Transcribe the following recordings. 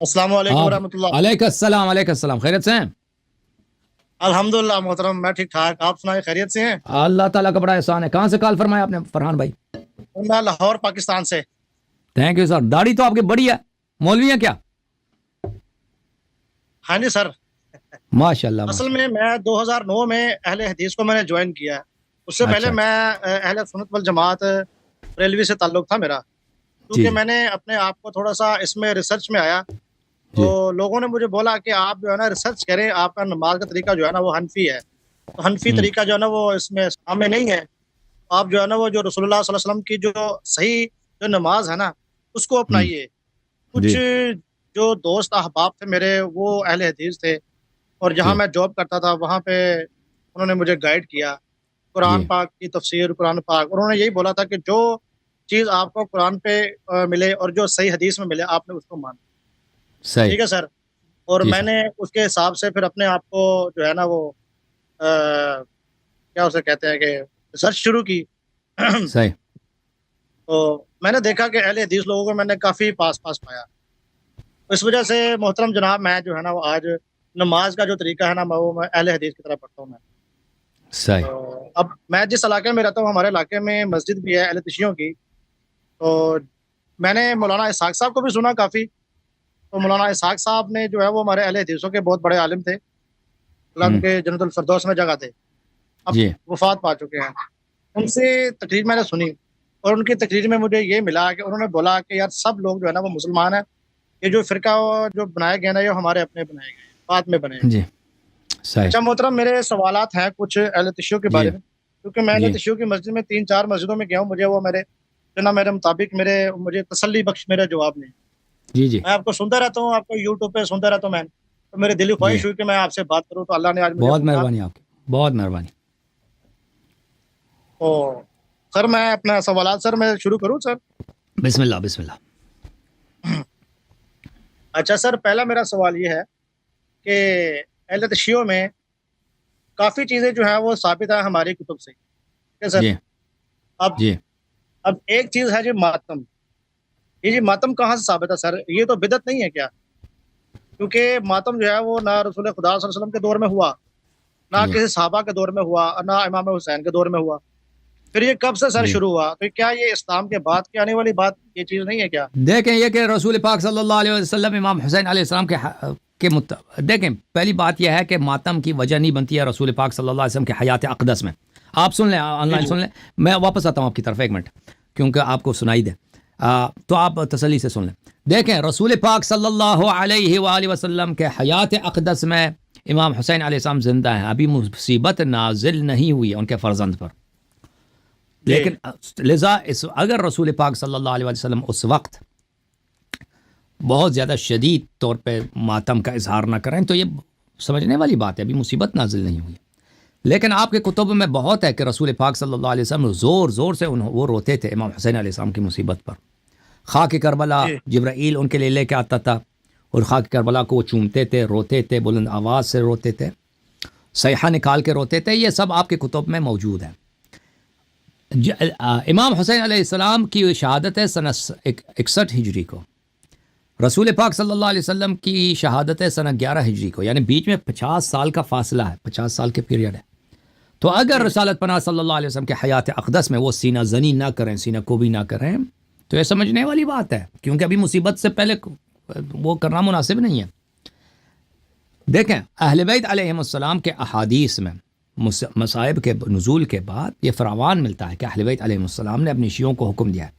السلام علیکم آپ ورحمۃ اللہ۔ علیکم السلام، خیریت سے ہیں؟ الحمدللہ محترم، میں ٹھیک ٹھاک، آپ سنائیں خیریت سے ہیں؟ اللہ تعالیٰ کا بڑا احسان ہے۔ کہاں سے کال فرمایا آپ نے فرحان بھائی؟ میں لاہور پاکستان سے۔ Thank you sir. داڑھی تو آپ کی بڑی ہے، مولوی ہیں کیا؟ ہاں جی سر، ماشاء اللہ اصل ماشاء میں 2009 میں اہل حدیث کو میں نے جوائن کیا ہے۔ اس سے اللہ۔ پہلے اچھا میں اچھا، اہل سنت والجماعت ریلوی سے تعلق تھا میرا، جی کیونکہ میں نے اپنے آپ کو تھوڑا سا اس میں ریسرچ میں آیا تو جی لوگوں نے مجھے بولا کہ آپ جو ہے نا ریسرچ کریں، آپ کا نماز کا طریقہ جو ہے نا وہ حنفی ہے، تو حنفی ہوں، طریقہ جو ہے نا وہ اس میں اسلام میں نہیں ہے۔ آپ جو ہے نا وہ جو رسول اللہ صلی اللہ علیہ وسلم کی جو صحیح جو نماز ہے نا اس کو ہوں، اپنائیے۔ کچھ جی جو دوست احباب تھے میرے وہ اہل حدیث تھے، اور جہاں جی میں جاب کرتا تھا وہاں پہ انہوں نے مجھے گائیڈ کیا قرآن جی پاک کی تفسیر، قرآن پاک، انہوں نے یہی بولا تھا کہ جو چیز آپ کو قرآن پہ ملے اور جو صحیح حدیث میں ملے آپ نے اس کو مانا۔ صحیح، ٹھیک ہے سر، اور جی میں سر، نے اس کے حساب سے پھر اپنے آپ کو جو ہے نا وہ کیا اسے کہتے ہیں کہ ریسرچ شروع کی صحیح، تو میں نے دیکھا کہ اہل حدیث لوگوں کو میں نے کافی پاس پایا۔ اس وجہ سے محترم جناب میں جو ہے نا وہ آج نماز کا جو طریقہ ہے نا میں اہل حدیث کی طرح پڑھتا ہوں میں۔ صحیح، تو اب میں جس علاقے میں رہتا ہوں ہمارے علاقے میں مسجد بھی ہے اہل تشیعوں کی، تو میں نے مولانا اسحاق صاحب کو بھی سنا کافی، تو مولانا اسحاق صاحب نے جو ہے وہ ہمارے اہل حدیثوں کے بہت بڑے عالم تھے، اللہ ان ہوں، کے جنت الفردوس میں جگہ تھے، اب جی وفات پا چکے ہیں۔ ان سے تقریر میں نے سنی، اور ان کی تقریر میں مجھے یہ ملا کہ انہوں نے بولا کہ یار سب لوگ جو ہے نا وہ مسلمان ہیں، یہ جو فرقہ جو بنائے گئے نا یہ ہمارے اپنے بنائے گئے ہیں، بعد میں بنے ہیں۔ جی صحیح، اچھا محترم، میرے سوالات ہیں کچھ اہل تشیع کے جی بارے میں، کیونکہ میں اہل جی تشیع کی مسجد میں 3-4 مسجدوں میں گیا ہوں، مجھے وہ میرے مطابق مجھے تسلی بخش میرے جواب نہیں۔ جی جی میں آپ کو سنتا رہتا ہوں، آپ کو یوٹیوب پہ سنتا رہتا ہوں میں، تو میری دلی جی، خواہش ہوئی کہ میں آپ سے بات کروں، تو اللہ نے آج مجھے بہت موقع۔ مہربانی آپ کی، بہت مہربانی۔ تو سر میں اپنا سوالات سر میں شروع کروں سر؟ بسم اللہ بسم اللہ۔ اچھا سر، پہلا میرا سوال یہ ہے کہ اہل تشیع میں کافی چیزیں جو ہیں وہ ثابت ہیں ہماری کتب سے، ٹھیک ہے سر؟ جی اب جی اب ایک چیز ہے جی ماتم، یہ جی ماتم کہاں سے ثابت ہے سر؟ یہ تو بدعت نہیں ہے کیا؟ کیونکہ ماتم جو ہے وہ نہ رسول خدا صلی اللہ علیہ وسلم کے دور میں ہوا، نہ جی کسی صحابہ کے دور میں ہوا، اور نہ امام حسین کے دور میں ہوا، پھر یہ کب سے سر جی، شروع ہوا؟ تو کیا یہ اسلام کے بعد کی آنے والی بات یہ چیز نہیں ہے کیا؟ دیکھیں یہ کہ رسول پاک صلی اللہ علیہ وسلم امام حسین علیہ السلام کے دیکھیں پہلی بات یہ ہے کہ ماتم کی وجہ نہیں بنتی ہے رسول پاک صلی اللہ علیہ وسلم کے حیات اقدس میں۔ آپ سن لیں، آن جی لائن جی سن لیں، میں واپس آتا ہوں آپ کی طرف ایک منٹ کیونکہ آپ کو سنائی دے، تو آپ تسلی سے سن لیں۔ دیکھیں رسول پاک صلی اللہ علیہ وآلہ وسلم کے حیات اقدس میں امام حسین علیہ السلام زندہ ہیں، ابھی مصیبت نازل نہیں ہوئی ہے ان کے فرزند پر، جی لیکن لذا اگر رسول پاک صلی اللہ علیہ وسلم اس وقت بہت زیادہ شدید طور پہ ماتم کا اظہار نہ کریں تو یہ سمجھنے والی بات ہے، ابھی مصیبت نازل نہیں ہوئی۔ لیکن آپ کے کتب میں بہت ہے کہ رسول پاک صلی اللہ علیہ وسلم زور زور سے وہ روتے تھے امام حسین علیہ السلام کی مصیبت پر۔ خاک کربلا جی جبرائیل ان کے لیے لے کے آتا تھا، اور خاک کربلا کو وہ چومتے تھے، روتے تھے، بلند آواز سے روتے تھے، صیحہ نکال کے روتے تھے، یہ سب آپ کے کتب میں موجود ہے۔ امام حسین علیہ السلام کی شہادت ہے سنہ 61 ہجری کو، رسول پاک صلی اللہ علیہ وسلم کی شہادت ہے سنہ 11 ہجری کو، یعنی بیچ میں 50 سال کا فاصلہ ہے، 50 سال کے پیریڈ ہے۔ تو اگر رسالت پناہ صلی اللہ علیہ وسلم کے حیات اقدس میں وہ سینہ زنی نہ کریں، سینہ کوبی نہ کریں، تو یہ سمجھنے والی بات ہے، کیونکہ ابھی مصیبت سے پہلے وہ کرنا مناسب نہیں ہے۔ دیکھیں اہل بیت علیہم السلام کے احادیث میں مصائب کے نزول کے بعد یہ فراوان ملتا ہے کہ اہل بیت علیہم السلام نے اپنے شیعوں کو حکم دیا ہے،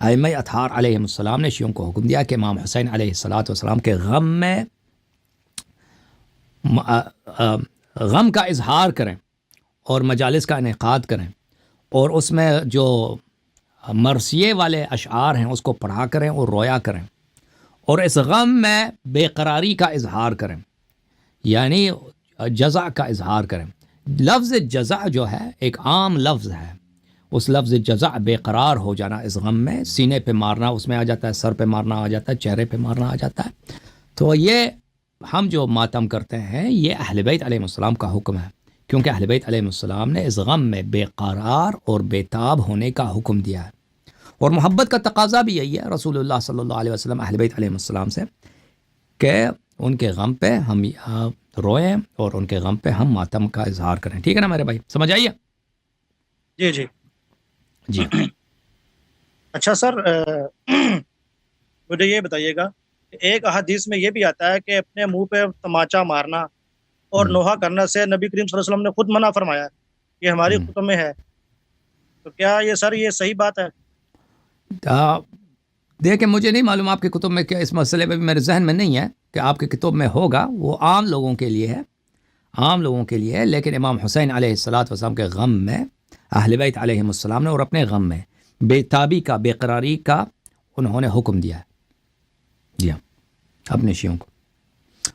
ائمہ اطہار علیہم السلام نے شیعوں کو حکم دیا کہ امام حسین علیہ السلام کے غم کا اظہار کریں اور مجالس کا انعقاد کریں، اور اس میں جو مرثیے والے اشعار ہیں اس کو پڑھا کریں اور رویا کریں، اور اس غم میں بے قراری کا اظہار کریں، یعنی جزع کا اظہار کریں۔ لفظ جزع جو ہے ایک عام لفظ ہے، اس لفظ جزع بے قرار ہو جانا اس غم میں، سینے پہ مارنا اس میں آ جاتا ہے، سر پہ مارنا آ جاتا ہے، چہرے پہ مارنا آ جاتا ہے۔ تو یہ ہم جو ماتم کرتے ہیں یہ اہل بیت علیہ السلام کا حکم ہے، کیونکہ اہل بیت علیہ السلام نے اس غم میں بے قرار اور بے تاب ہونے کا حکم دیا ہے، اور محبت کا تقاضا بھی یہی ہے رسول اللہ صلی اللہ علیہ وسلم اہل بیت علیہ السلام سے کہ ان کے غم پہ ہم روئیں اور ان کے غم پہ ہم ماتم کا اظہار کریں. ٹھیک ہے نا میرے بھائی, سمجھ آئیے؟ جی جی جی. اچھا سر مجھے یہ بتائیے گا کہ ایک حدیث میں یہ بھی آتا ہے کہ اپنے منہ پہ تماچا مارنا اور نوحہ کرنا سے نبی کریم صلی اللہ علیہ وسلم نے خود منع فرمایا. یہ ہماری کتب میں ہے, تو کیا یہ سر یہ صحیح بات ہے؟ دیکھیں مجھے نہیں معلوم آپ کی کتب میں کیا, اس مسئلے میں بھی میرے ذہن میں نہیں ہے کہ آپ کی کتب میں ہوگا. وہ عام لوگوں کے لیے ہے, عام لوگوں کے لیے ہے. لیکن امام حسین علیہ السلام کے غم میں اہل بیت علیہم السلام نے اور اپنے غم میں بے تابی کا, بے قراری کا انہوں نے حکم دیا ہے. جی ہاں, اپنے شیعوں کو.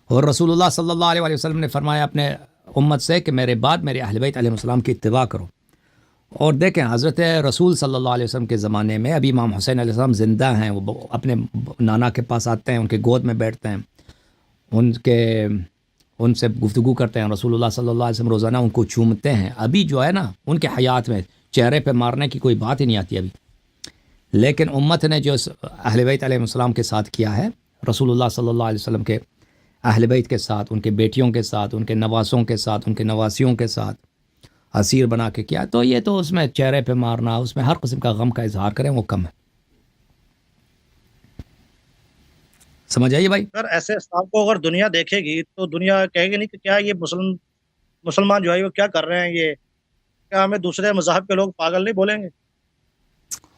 اور رسول اللہ صلی اللہ علیہ وسلم نے فرمایا اپنے امت سے کہ میرے بعد میرے اہل بیت علیہ السلام کی اتباع کرو. اور دیکھیں حضرت رسول صلی اللہ علیہ وسلم کے زمانے میں ابھی امام حسین علیہ السلام زندہ ہیں. وہ اپنے نانا کے پاس آتے ہیں, ان کے گود میں بیٹھتے ہیں, ان سے گفتگو کرتے ہیں. رسول اللہ صلی اللہ علیہ وسلم روزانہ ان کو چومتے ہیں. ابھی جو ہے نا ان کے حیات میں چہرے پہ مارنے کی کوئی بات ہی نہیں آتی ابھی. لیکن امت نے جو اہل بیت علیہ السلام کے ساتھ کیا ہے, رسول اللہ صلی اللہ علیہ وسلم کے اہل بیت کے ساتھ, ان کے بیٹیوں کے ساتھ, ان کے نواسوں کے ساتھ, ان کے نواسیوں کے ساتھ اسیر بنا کے کیا, تو یہ تو اس میں چہرے پہ مارنا, اس میں ہر قسم کا غم کا اظہار کریں وہ کم ہے. سمجھ آئیے بھائی؟ سر ایسے صاحب کو اگر دنیا دیکھے گی تو دنیا کہے گی نہیں کہ کیا یہ مسلمان جو ہے وہ کیا کر رہے ہیں, یہ کیا ہمیں دوسرے مذہب کے لوگ پاگل نہیں بولیں گے؟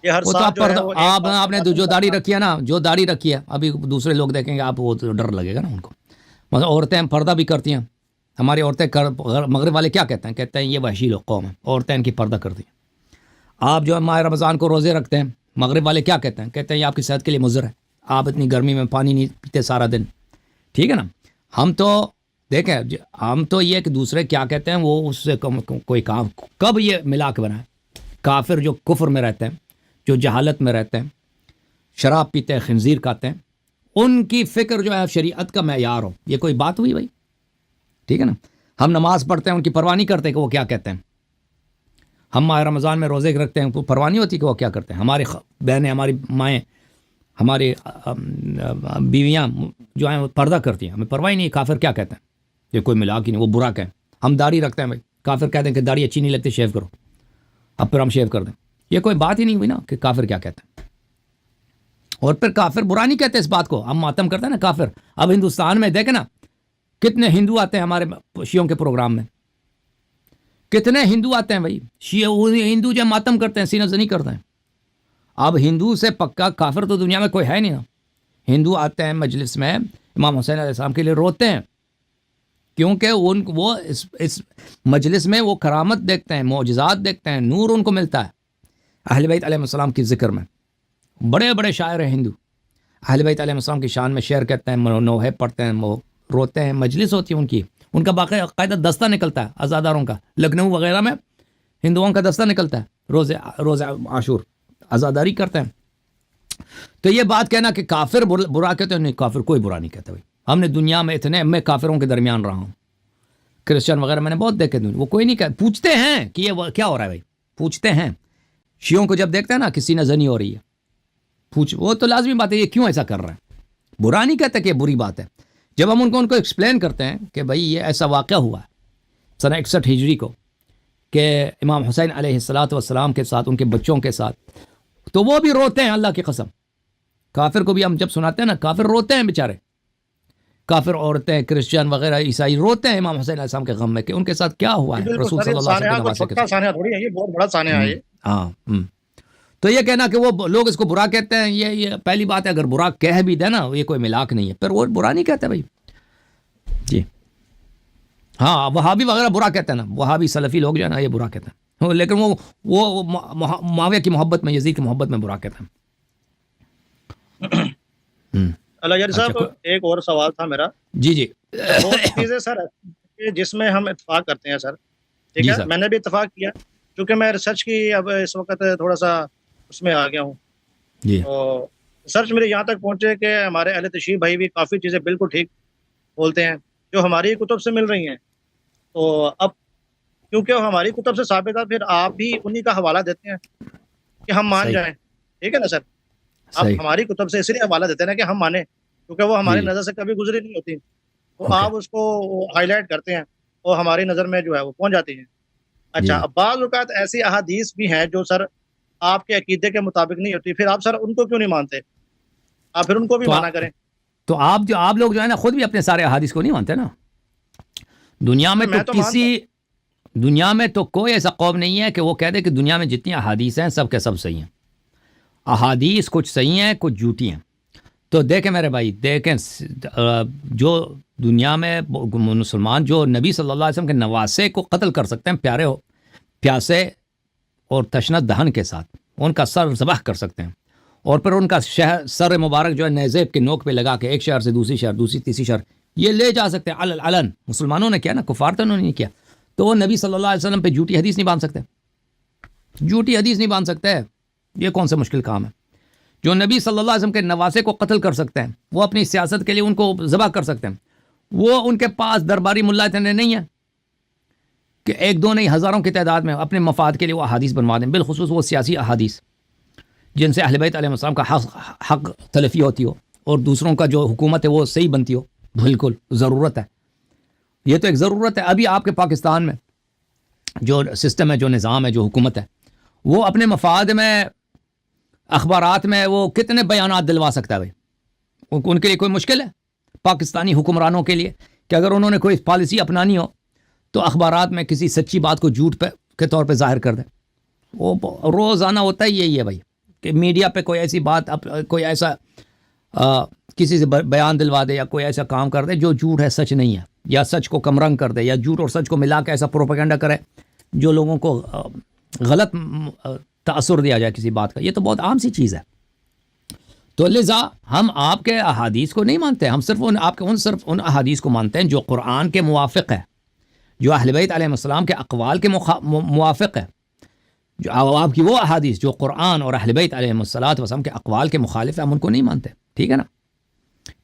یہ ہر وہ تو سال جو ہے وہ آپ نے جو داڑھی رکھی ہے نا, جو داڑھی رکھی ہے, ابھی دوسرے لوگ دیکھیں گے آپ, وہ تو ڈر لگے گا نا ان کو. مطلب عورتیں پردہ بھی کرتی ہیں. ہماری عورتیں مغرب والے کیا کہتے ہیں, کہتے ہیں یہ وحشی لوگ قوم ہے, عورتیں ان کی پردہ کرتی ہیں. آپ جو ماہ رمضان کو روزے رکھتے ہیں, مغرب والے کیا کہتے ہیں, کہتے ہیں یہ آپ کی صحت کے لیے مضر ہے, آپ اتنی گرمی میں پانی نہیں پیتے سارا دن. ٹھیک ہے نا. ہم تو دیکھیں, ہم تو یہ کہ دوسرے کیا کہتے ہیں وہ اس سے کوئی کام کب یہ ملا کے بنا ہے. کافر جو کفر میں رہتے ہیں, جو جہالت میں رہتے ہیں, شراب پیتے ہیں, خنزیر کھاتے ہیں, ان کی فکر جو ہے شریعت کا معیار ہو, یہ کوئی بات ہوئی بھائی؟ ٹھیک ہے نا. ہم نماز پڑھتے ہیں, ان کی پرواہ نہیں کرتے کہ وہ کیا کہتے ہیں. ہم ماہ رمضان میں روزے رکھتے ہیں, پرواہ نہیں ہوتی کہ وہ کیا کرتے ہیں. ہماری بہنیں, ہماری مائیں, ہماری بیویاں جو ہیں وہ پردہ کرتی ہیں, ہمیں پرواہ نہیں. کافر کیا کہتے ہیں, یہ کوئی ملاک ہی نہیں, وہ برا کہیں. ہم داڑھی رکھتے ہیں بھائی, کافر کہتے ہیں کہ داڑھی اچھی نہیں لگتی, شیو کرو. اب پھر ہم شیو کر دیں, یہ کوئی بات ہی نہیں ہوئی نا کہ کافر کیا کہتے ہیں. اور پھر کافر برا نہیں کہتے اس بات کو, ہم ماتم کرتے ہیں نا کافر. اب ہندوستان میں دیکھیں نا کتنے ہندو آتے ہیں ہمارے شیعوں کے پروگرام میں, کتنے ہندو آتے ہیں بھائی. ہندو جو ماتم کرتے ہیں, سینہ زنی کرتے ہیں. اب ہندو سے پکا کافر تو دنیا میں کوئی ہے نہیں نا. ہندو آتے ہیں مجلس میں, امام حسین علیہ السلام کے لیے روتے ہیں, کیونکہ وہ اس مجلس میں وہ کرامت دیکھتے ہیں, معجزات دیکھتے ہیں, نور ان کو ملتا ہے اہل بیت علیہ السلام کی ذکر میں. بڑے بڑے شاعر ہیں ہندو, اہل بیت علیہ السلام کی شان میں شعر کہتے ہیں, نوحے پڑھتے ہیں, وہ روتے ہیں. مجلس ہوتی ہے ان کی, ان کا باقاعدہ دستہ نکلتا ہے عزاداروں کا. لکھنؤ وغیرہ میں ہندوؤں کا دستہ نکلتا ہے, روزے عاشور عزاداری کرتے ہیں. تو یہ بات کہنا کہ کافر برا کہتے ہیں, نہیں, کافر کوئی برا نہیں کہتا بھائی. ہم نے دنیا میں اتنے, میں کافروں کے درمیان رہا ہوں, کرسچن وغیرہ میں نے بہت دیکھے, وہ کوئی نہیں کہتے. پوچھتے ہیں کہ یہ کیا ہو رہا ہے بھائی, پوچھتے ہیں. شیعوں کو جب دیکھتے ہیں نا کسی نے زنی ہو رہی ہے, وہ تو لازمی بات ہے, یہ کیوں ایسا کر رہا ہے. برا نہیں کہتے کہ یہ بری بات ہے. جب ہم ان کو ایکسپلین کرتے ہیں کہ بھائی یہ ایسا واقعہ ہوا ہے سنہ 61 ہجری کو کہ امام حسین علیہ السلام کے ساتھ, ان کے بچوں کے ساتھ, تو وہ بھی روتے ہیں اللہ کی قسم. کافر کو بھی ہم جب سناتے ہیں نا, کافر روتے ہیں بیچارے. کافر عورتیں, کرسچن وغیرہ, عیسائی روتے ہیں امام حسین علیہ السلام کے غم میں کہ ان کے ساتھ کیا ہوا ہے رسول صلی اللہ علیہ وسلم کے ساتھ. یہ بہت بڑا سانحہ ہے. ہاں. تو یہ کہنا کہ وہ لوگ اس کو برا کہتے ہیں, یہ پہلی بات ہے. اگر برا کہہ بھی دے نا, یہ کوئی ملاک نہیں ہے, پھر وہ برا نہیں کہتے بھائی. جی ہاں, وہابی وغیرہ برا کہتے ہیں نا, وہابی سلفی لوگ جو ہے نا یہ برا کہتے ہیں, لیکن وہ معاویہ کی محبت میں, یزید کی محبت میں برا کہتے ہیں. اللہ جاری صاحب, ایک اور سوال تھا میرا. جی جی. بہت چیزیں سر جس میں ہم اتفاق کرتے ہیں سر, ٹھیک ہے, میں نے بھی اتفاق کیا کیونکہ میں ریسرچ کی اب اس وقت تھوڑا سا اس میں آ گیا ہوں. جی. تو ریسرچ میرے یہاں تک پہنچے کہ ہمارے اہل تشیع بھائی بھی کافی چیزیں بالکل ٹھیک بولتے ہیں جو ہماری کتب سے مل رہی ہیں. تو اب کیونکہ وہ ہماری کتب سے ثابت ہے, پھر آپ بھی انہی کا حوالہ دیتے ہیں کہ ہم مان جائیں. ٹھیک ہے نا سر, آپ ہماری کتب سے اس لیے حوالہ دیتے ہیں نا کہ ہم مانیں. کیونکہ وہ ہماری جی نظر سے کبھی گزری نہیں ہوتی، تو اوکے آپ اس کو ہائی لائٹ کرتے ہیں اور ہماری نظر میں جو ہے وہ پہنچ جاتی ہیں۔ اچھا، جی اب بعض اوقات ایسی احادیث بھی ہیں جو سر آپ کے عقیدے کے مطابق نہیں ہوتی، پھر آپ سر ان کو کیوں نہیں مانتے؟ آپ پھر ان کو بھی تو مانا کریں۔ تو آپ لوگ جو ہے نا خود بھی اپنے سارے احادیث کو نہیں مانتے نا. دنیا میں سر تو میں تو مانتا ہوں۔ کسی دنیا میں تو کوئی ایسا قوم نہیں ہے کہ وہ کہہ دے کہ دنیا میں جتنی احادیث ہیں سب کے سب صحیح ہیں. احادیث کچھ صحیح ہیں کچھ جھوٹی ہیں. تو دیکھیں میرے بھائی، دیکھیں جو دنیا میں مسلمان جو نبی صلی اللہ علیہ وسلم کے نواسے کو قتل کر سکتے ہیں پیارے ہو پیاسے اور تشنہ دہن کے ساتھ، ان کا سر ذبح کر سکتے ہیں، اور پھر ان کا سر مبارک جو ہے نیزیب کے نوک پہ لگا کے ایک شہر سے دوسری شہر دوسری تیسری شہر یہ لے جا سکتے ہیں علن. مسلمانوں نے کیا نا، کفار تو انہوں نے نہیں کیا. تو وہ نبی صلی اللہ علیہ وسلم پہ جھوٹی حدیث نہیں باندھ سکتے، جھوٹی حدیث نہیں باندھ سکتے. یہ کون سا مشکل کام ہے؟ جو نبی صلی اللہ علیہ وسلم کے نواسے کو قتل کر سکتے ہیں، وہ اپنی سیاست کے لیے ان کو ذبح کر سکتے ہیں، وہ ان کے پاس درباری ملا اتنے نہیں ہیں کہ ایک دو نہیں ہزاروں کی تعداد میں اپنے مفاد کے لیے وہ احادیث بنوا دیں، بالخصوص وہ سیاسی احادیث جن سے اہل بیت علیہ السلام کا حق تلفی ہوتی ہو اور دوسروں کا جو حکومت ہے وہ صحیح بنتی ہو. بالکل ضرورت ہے، یہ تو ایک ضرورت ہے. ابھی آپ کے پاکستان میں جو سسٹم ہے، جو نظام ہے، جو حکومت ہے، وہ اپنے مفاد میں اخبارات میں وہ کتنے بیانات دلوا سکتا ہے بھائی؟ ان کے لیے کوئی مشکل ہے پاکستانی حکمرانوں کے لیے کہ اگر انہوں نے کوئی پالیسی اپنانی ہو تو اخبارات میں کسی سچی بات کو جھوٹ پہ کے طور پہ ظاہر کر دیں؟ وہ روزانہ ہوتا ہی یہی ہے بھائی کہ میڈیا پہ کوئی ایسی بات کوئی ایسا کسی سے بیان دلوا دے یا کوئی ایسا کام کر دے جو جھوٹ ہے سچ نہیں ہے، یا سچ کو کمرنگ کر دے، یا جھوٹ اور سچ کو ملا کے ایسا پروپیگنڈا کرے جو لوگوں کو غلط تاثر دیا جائے کسی بات کا. یہ تو بہت عام سی چیز ہے. تو لذا ہم آپ کے احادیث کو نہیں مانتے، ہم صرف ان احادیث کو مانتے ہیں جو قرآن کے موافق ہے، جو اہل بیت علیہ السلام کے اقوال کے موافق ہے. جو آپ کی وہ احادیث جو قرآن اور اہل بیت علیہ السلام کے اقوال کے مخالف ہیں، ہم ان کو نہیں مانتے. ٹھیک ہے نا؟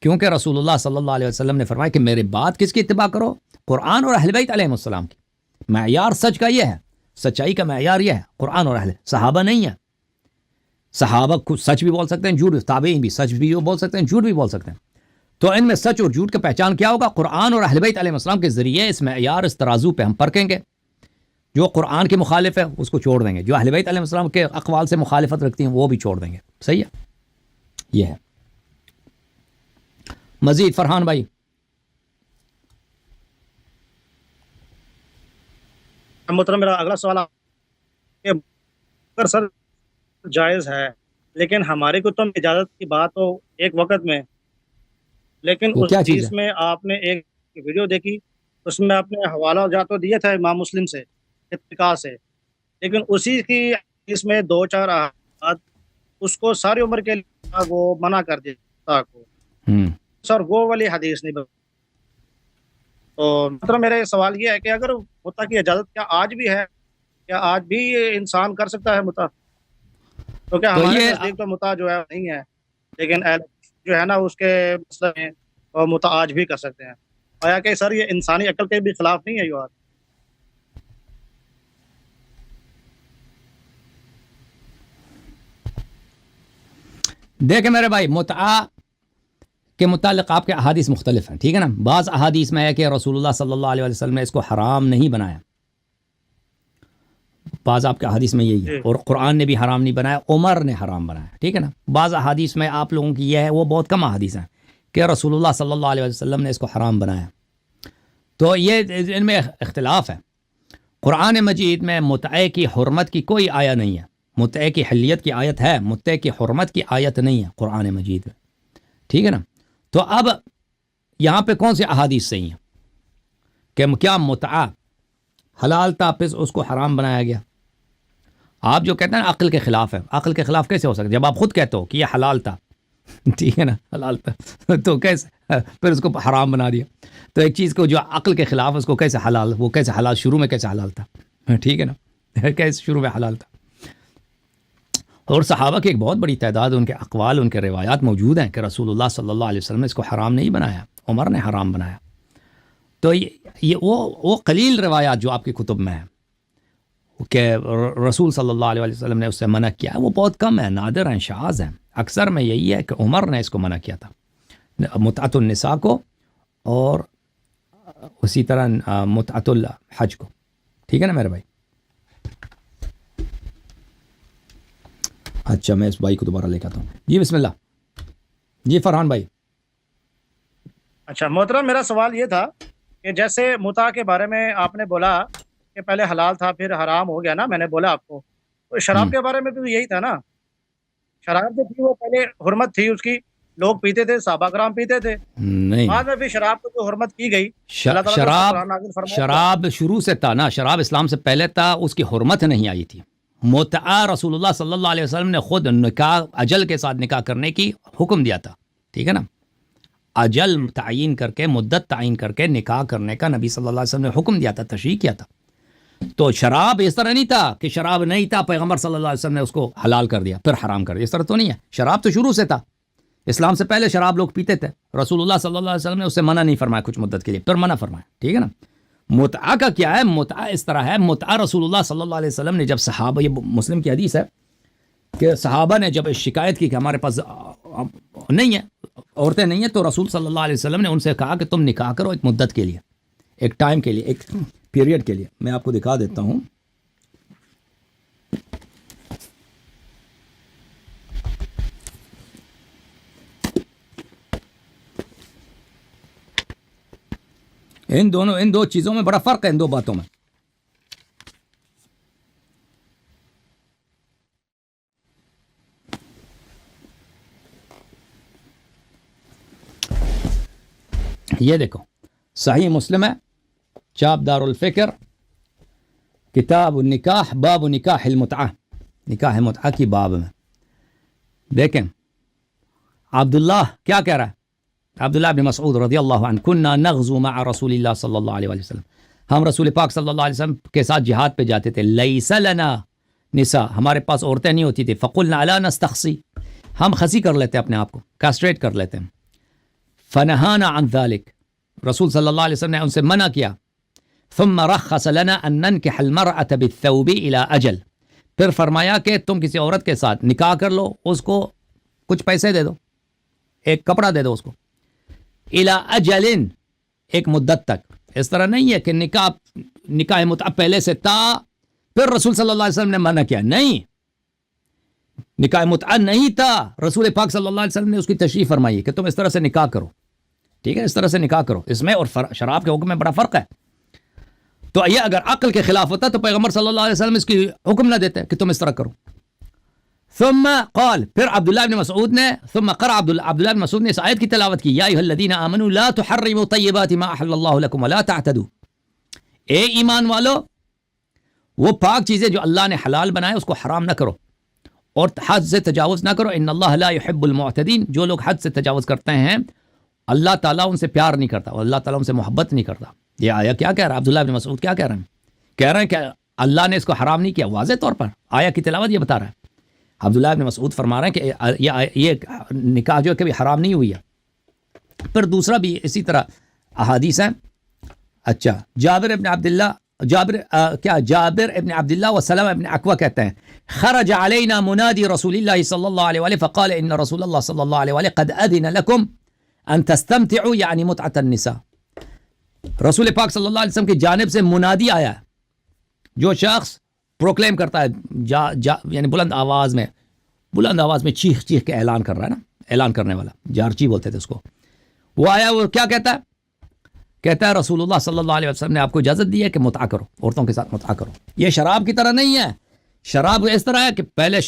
کیونکہ رسول اللہ صلی اللہ علیہ وسلم نے فرمایا کہ میرے بات کس کی اتباع کرو؟ قرآن اور اہل بیت علیہ السلام کی. معیار سچ کا یہ ہے، سچائی کا معیار یہ ہے قرآن اور اہل، صحابہ نہیں ہے. صحابہ کچھ سچ بھی بول سکتے ہیں، جھوٹ، تابعین بھی سچ بھی بول سکتے ہیں، جھوٹ بھی بول سکتے ہیں. تو ان میں سچ اور جھوٹ کی پہچان کیا ہوگا؟ قرآن اور اہل بیت علیہ السلام کے ذریعے اس معیار، اس ترازو پہ ہم پرکھیں گے. جو قرآن کے مخالف ہے اس کو چھوڑ دیں گے، جو اہل بیت علیہ السلام کے اقوال سے مخالفت رکھتی ہیں وہ بھی چھوڑ دیں گے. صحیح ہے؟ یہ ہے. مزید فرحان بھائی. محترم میرا اگلا سوال کہ اگر سر جائز ہے لیکن ہماری کو تو اجازت کی بات ہو ایک وقت میں، لیکن وہ اس کیا چیز حدیث ہے؟ میں آپ نے ایک ویڈیو دیکھی، اس میں آپ نے حوالہ جات تو دیا تھا امام مسلم سے، اتقاء سے، لیکن اسی کی حدیث میں دو چار احادیث اس کو ساری عمر کے لیے وہ منع کر دیا کو. سر وہ والی حدیث نہیں. تو مطلب میرا سوال یہ ہے کہ اگر متا کی اجازت کیا آج بھی ہے، کیا آج بھی انسان کر سکتا ہے متا؟ کیونکہ ہمارے نزدیک تو متا جو ہے نہیں ہے، لیکن جو ہے نا اس کے مسئلے میں وہ متا آج بھی کر سکتے ہیں. آیا کہ سر یہ انسانی عقل کے بھی خلاف نہیں ہے یہ بات؟ دیکھیں میرے بھائی، متعہ کے متعلق آپ کے احادیث مختلف ہیں. ٹھیک ہے نا؟ بعض احادیث میں ہے کہ رسول اللہ صلی اللہ علیہ وسلم نے اس کو حرام نہیں بنایا، بعض آپ کے احادیث میں یہی ہے، اور قرآن نے بھی حرام نہیں بنایا، عمر نے حرام بنایا. ٹھیک ہے نا؟ بعض احادیث میں آپ لوگوں کی یہ ہے، وہ بہت کم احادیث ہیں کہ رسول اللہ صلی اللہ علیہ وسلم نے اس کو حرام بنایا. تو یہ ان میں اختلاف ہے. قرآن مجید میں متعہ کی حرمت کی کوئی آیت نہیں ہے. متعہ کی حلیت کی آیت ہے، متعہ کی حرمت کی آیت نہیں ہے قرآن مجید میں. ٹھیک ہے نا؟ تو اب یہاں پہ کون سی احادیث صحیح ہیں کہ کیا متعہ حلال تھا پھر اس کو حرام بنایا گیا؟ آپ جو کہتے ہیں عقل کے خلاف ہے، عقل کے خلاف کیسے ہو سکتا ہے جب آپ خود کہتے ہو کہ یہ حلال تھا؟ ٹھیک ہے نا؟ حلال تھا تو کیسے پھر اس کو حرام بنا دیا؟ تو ایک چیز کو جو عقل کے خلاف اس کو کیسے حلال، وہ کیسے حلال، شروع میں کیسے حلال تھا؟ ٹھیک ہے نا؟ کیسے شروع میں حلال تھا؟ اور صحابہ کی ایک بہت بڑی تعداد ان کے اقوال، ان کے روایات موجود ہیں کہ رسول اللہ صلی اللہ علیہ وسلم نے اس کو حرام نہیں بنایا، عمر نے حرام بنایا. تو یہ وہ قلیل روایات جو آپ کی کتب میں ہیں کہ رسول صلی اللہ علیہ وسلم نے اس سے منع کیا، وہ بہت کم ہے، نادر ہیں، شاذ ہیں. اکثر میں یہی ہے کہ عمر نے اس کو منع کیا تھا. متعۃ النساء کو اور اسی طرح متعۃ الحج کو. ٹھیک ہے نا میرے بھائی؟ اچھا میں اس بھائی کو دوبارہ لے کے آتا ہوں. جی بسم اللہ. جی فرحان بھائی. اچھا محترم، میرا سوال یہ تھا کہ جیسے متع کے بارے میں آپ نے بولا کہ پہلے حلال تھا پھر حرام ہو گیا نا، میں نے بولا آپ کو، تو شراب کے بارے میں بھی یہی تھا نا. شراب جو تھی وہ پہلے حرمت تھی اس کی، لوگ پیتے تھے، صحابہ کرام پیتے تھے. نہیں بعد میں پھر شراب کو جو حرمت کی گئی، اللہ تعالیٰ نے اس پر قرآن نازل فرمایا. شراب شروع سے تھا نا، شراب اسلام سے پہلے تھا، اس کی حرمت نہیں آئی تھی. متعہ رسول اللہ صلی اللہ علیہ وسلم نے خود نکاح اجل کے ساتھ نکاح کرنے کی حکم دیا تھا. ٹھیک ہے نا؟ اجل تعین کر کے، مدت تعین کر کے نکاح کرنے کا نبی صلی اللہ علیہ وسلم نے حکم دیا تھا، تشریح کیا تھا. تو شراب اس طرح نہیں تھا کہ شراب نہیں تھا، پیغمبر صلی اللہ علیہ وسلم نے اس کو حلال کر دیا پھر حرام کر دیا، اس طرح تو نہیں ہے. شراب تو شروع سے تھا، اسلام سے پہلے شراب لوگ پیتے تھے. رسول اللہ صلی اللہ علیہ وسلم نے اس سے منع نہیں فرمایا کچھ مدت کے لیے، پھر منع فرمایا. ٹھیک ہے نا؟ متعہ کا کیا ہے؟ متعہ اس طرح ہے، متعہ رسول اللہ صلی اللہ علیہ وسلم نے جب صحابہ، یہ مسلم کی حدیث ہے کہ صحابہ نے جب شکایت کی کہ ہمارے پاس نہیں ہے، عورتیں نہیں ہیں، تو رسول صلی اللہ علیہ وسلم نے ان سے کہا کہ تم نکاح کرو ایک مدت کے لیے، ایک ٹائم کے لیے، ایک پیریڈ کے لیے. میں آپ کو دکھا دیتا ہوں. ان دو چیزوں میں بڑا فرق ہے، ان دو باتوں میں. یہ دیکھو صحیح مسلم ہے، چاپ دار الفکر، کتاب النکاح، باب نکاح المتعہ، نکاح متعہ کی باب میں دیکھیں عبداللہ کیا کہہ رہا ہے. عبداللہ بن مسعود رضی اللہ عنہ، کننا نغزو مع رسول اللہ صلی اللہ علیہ وسلم، ہم رسول پاک صلی اللہ علیہ وسلم کے ساتھ جہاد پہ جاتے تھے. لیس لنا نساء، ہمارے پاس عورتیں نہیں ہوتی تھی. فقلنا الا نستخصی، ہم خسی کر لیتے اپنے آپ کو، کاسٹریٹ کر لیتے ہیں. فنہانا عن ذلك، رسول صلی اللہ علیہ وسلم نے ان سے منع کیا. ثم رخص لنا ان ننكح المرأة بالثوب الى اجل، پھر فرمایا کہ تم کسی عورت کے ساتھ نکاح کر لو، اس کو کچھ پیسے دے دو، ایک کپڑا دے دو اس کو، الى اجل، ایک مدت تک. اس طرح نہیں ہے کہ نکاح متعہ پہلے سے تھا پھر رسول صلی اللہ علیہ وسلم نے منع کیا. نہیں، نکاح متعہ نہیں تھا، رسول پاک صلی اللہ علیہ وسلم نے اس کی تشریح فرمائی کہ تم اس طرح سے نکاح کرو. ٹھیک ہے، اس طرح سے نکاح کرو. اس میں اور شراب کے حکم میں بڑا فرق ہے. تو یہ اگر عقل کے خلاف ہوتا تو پیغمبر صلی اللہ علیہ وسلم اس کی حکم نہ دیتے کہ تم اس طرح کرو. ثم قال، پھر عبداللہ بن مسعود نے، ثم قرأ عبداللہ بن مسعود نے اس آیت کی تلاوت کی، یا ایھا الذین آمنوا لا تحرموا طیبات ما احل اللہ لکم ولا تعتدوا، اے ایمان والو وہ پاک چیزیں جو اللہ نے حلال بنائے اس کو حرام نہ کرو اور حد سے تجاوز نہ کرو. ان اللہ لا يحب المعتدین، جو لوگ حد سے تجاوز کرتے ہیں اللہ تعالیٰ ان سے پیار نہیں کرتا اور اللہ تعالیٰ ان سے محبت نہیں کرتا. یہ آیا کیا کہہ رہا ہے عبداللہ بن مسعود؟ کیا کہہ رہے ہیں؟ کہہ رہے ہیں کہ اللہ نے اس کو حرام نہیں کیا. واضح طور پر آیا کی تلاوت یہ بتا رہا ہے. عبداللہ بن مسعود فرما رہے ہیں کہ یہ نکاح جو کبھی حرام نہیں ہوئی ہے. پھر دوسرا بھی اسی طرح احادیث ہیں. اچھا، جابر ابن عبداللہ و سلمہ ابن اکوع کہتے ہیں، خرج علینا منادی رسول اللہ صلی اللہ علیہ وآلہ فقال ان رسول اللہ صلی اللہ علیہ وآلہ قد اذن لکم ان تستمتعوا یعنی متعۃ النساء. رسول پاک صلی اللہ علیہ وسلم کی جانب سے منادی آیا ہے. جو شخص پروکلیم کرتا ہے یعنی بلند آواز میں چیخ کے اعلان کر رہا ہے نا، اعلان کرنے والا، جارچی بولتے تھے اس کو. وہ آیا، وہ کیا کہتا ہے؟ کہتا ہے رسول اللہ صلی اللہ علیہ وسلم نے آپ کو اجازت دی ہے کہ متعہ کرو، عورتوں کے ساتھ متعہ کرو. یہ شراب کی طرح نہیں ہے. شراب اس طرح ہے کہ پہلے